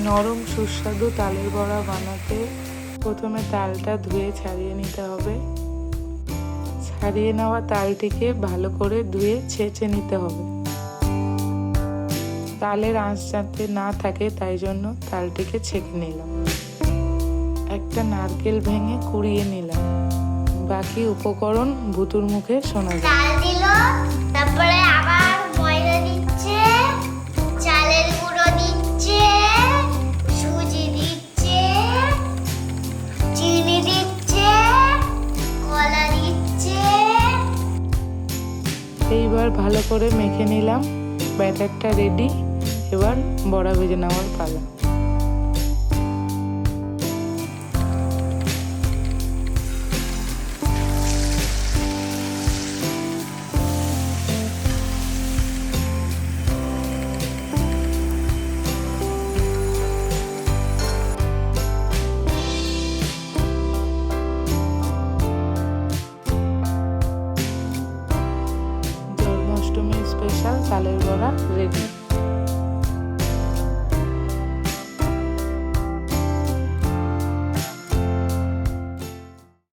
নরম সুস্বাদু তালের বড়া বানাতে প্রথমে তালটা ধুয়ে ছাড়িয়ে নিতে হবে। ছাড়িয়ে নেওয়া তালটিকে ভালো করে ধুয়ে ছেঁচে নিতে হবে। তালের আঁশ যাতে না থাকে তাই জন্য তালটিকে ছেঁকে নিলাম। একটা নারকেল ভেঙে কুড়িয়ে নিলাম। বাকি উপকরণ ভুতুর মুখে শোনা যায়। তাল দিল, তারপরে আবার ময়দা দিচ্ছে, চালের গুঁড়ো দিচ্ছে, সুজি দিচ্ছে, চিনি দিচ্ছে, কলা দিচ্ছে। এইবার ভালো করে মেখে নিলাম। ব্যাটারটা রেডি। এবার বড়া ভেজে নেওয়ার পালা। জন্মাষ্টমীর স্পেশাল তালের বড়া রেডি।